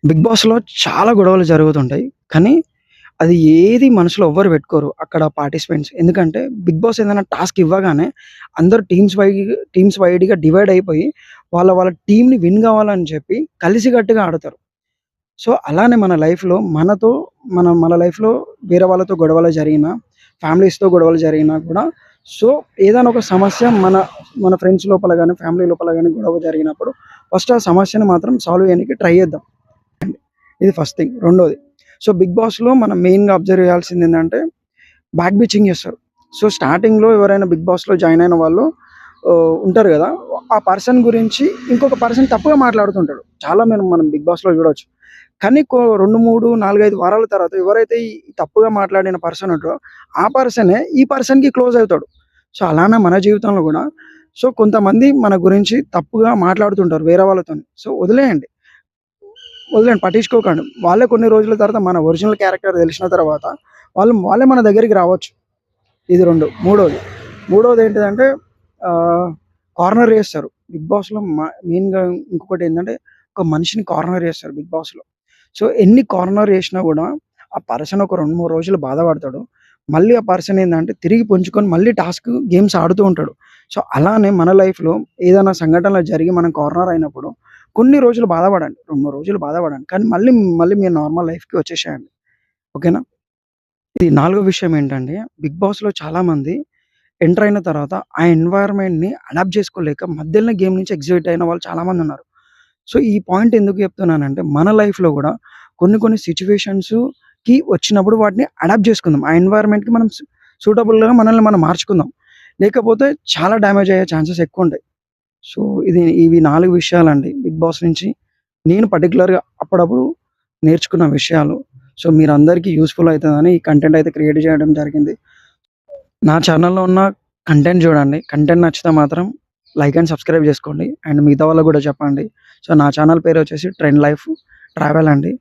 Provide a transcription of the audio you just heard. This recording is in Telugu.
బిగ్ బాస్‌లో చాలా గొడవలు జరుగుతుంటాయి. కానీ అది ఏది మనసులో ఎవ్వరు పెట్టుకోరు అక్కడ పార్టిసిపెంట్స్. ఎందుకంటే బిగ్ బాస్ ఏదైనా టాస్క్ ఇవ్వగానే అందరూ టీమ్స్ వైడ్‌గా డివైడ్ అయిపోయి వాళ్ళ టీమ్‌ని విన్ కావాలని చెప్పి కలిసికట్టుగా ఆడతారు. సో, అలానే మన లైఫ్‌లో మన లైఫ్‌లో వేరే వాళ్ళతో గొడవలు జరిగినా, ఫ్యామిలీస్‌తో గొడవలు జరిగినా కూడా సో, ఏదైనా ఒక సమస్య మన ఫ్రెండ్స్ లోపల గాని, ఫ్యామిలీ లోపల గాని గొడవ జరిగినప్పుడు ఫస్ట్ ఆ సమస్యను మాత్రం సాల్వ్ చేయనీకి ట్రై చేద్దాం. ఇది ఫస్ట్ థింగ్. రెండోది సో, 'బిగ్ బాస్‌లో' మనం మెయిన్‌గా అబ్జర్వ్ చేయాల్సిందేందంటే బ్యాక్ బిచింగ్ చేస్తారు. సో, స్టార్టింగ్‌లో ఎవరైనా 'బిగ్ బాస్‌లో' జాయిన్ అయిన వాళ్ళు ఉంటారు గదా! ఆ పర్సన్ గురించి ఇంకొక పర్సన్ తప్పుగా మాట్లాడుతుంటాడు. చాలా మనం 'బిగ్ బాస్‌లో' చూడొచ్చు. కానీ 2, 3, 4, 5 వారాల తర్వాత ఎవరైతే ఈ తప్పుగా మాట్లాడిన పర్సన్ ఉంటాడో, ఆ పర్సనే ఈ పర్సన్‌కి క్లోజ్ అవుతాడు. సో, అలానే మన జీవితంలో గూడా సో, కొంతమంది మన గురించి తప్పుగా మాట్లాడుతుంటారు వేరే వాళ్ళతోని. సో, వదిలేయండి పట్టించుకోకండి. వాళ్ళే కొన్ని రోజుల తర్వాత మన ఒరిజినల్ క్యారెక్టర్ తెలిసిన తర్వాత వాళ్ళే మన దగ్గరికి రావచ్చు. ఇది 2. మూడోదేంటిదంటే కార్నర్ చేస్తారు. బిగ్ బాస్‌లో మెయిన్‌గా ఇంకొకటేంటంటే ఒక మనిషిని కార్నర్ చేస్తారు బిగ్ బాస్‌లో. సో, ఎన్ని కార్నర్ చేసినా గూడా ఆ పర్సన్ ఒక 2, 3 రోజులు బాధపడతాడు. మళ్ళీ ఆ పర్సన్ ఏందంటే తిరిగి పుంజుకొని మళ్ళీ గేమ్స్ ఆడుతూ ఉంటాడు. సో, అలానే మన లైఫ్‌లో ఏదైనా సంఘటనలు జరిగి మనం కార్నర్ అయినప్పుడు కొన్ని రోజులు బాధపడండి. 2, 3 రోజులు బాధపడండి. కానీ మళ్ళీ మీ నార్మల్ లైఫ్‌కి వచ్చేసేయండి. ఓకేనా? ఇది నాలుగో విషయం ఏంటంటే బిగ్ బాస్‌లో చాలామంది ఎంటర్ అయిన తర్వాత ఆ ఎన్వైర్న్‌మెంట్‌ని అడాప్ట్ చేసుకోలేక మధ్యలోనే గేమ్ నుంచి ఎగ్జిట్ అయిన వాళ్ళు చాలామందున్నారు. సో, ఈ పాయింట్ ఎందుకు చెప్తున్నానంటే మన లైఫ్‌లో గూడా కొన్ని సిట్యుయేషన్స్‌కి వచ్చినప్పుడు వాటిని అడాప్ట్ చేసుకుందాం. ఆ ఎన్వైర్న్‌మెంట్‌కి మనం సూటబుల్‌గా మనల్ని మనం మార్చుకుందాం. లేకపోతే చాలా డ్యామేజ్ అయ్యే ఛాన్సెస్ ఎక్కువుంటాయి. సో, ఇవి 4 విషయాలండి బిగ్ బాస్ నుంచి నేను పర్టిక్యులర్‌గా అప్పుడప్పుడు నేర్చుకున్న విషయాలు. సో, మీరందరికీ యూజ్‌ఫుల్ అయితదని ఈ కంటెంట్ అయితే క్రియేట్ చేయడం జరిగింది. నా ఛానెల్‌లో ఉన్న కంటెంట్ చూడండి. కంటెంట్ నచ్చితే మాత్రం లైక్ అండ్ సబ్స్క్రైబ్ చేసుకోండి. అండ్ మిగతా వాళ్ళకి గూడా చెప్పండి. సో, నా ఛానెల్ పేరొచ్చేసి ట్రెండ్ లైఫ్ ట్రావెల్ అండి.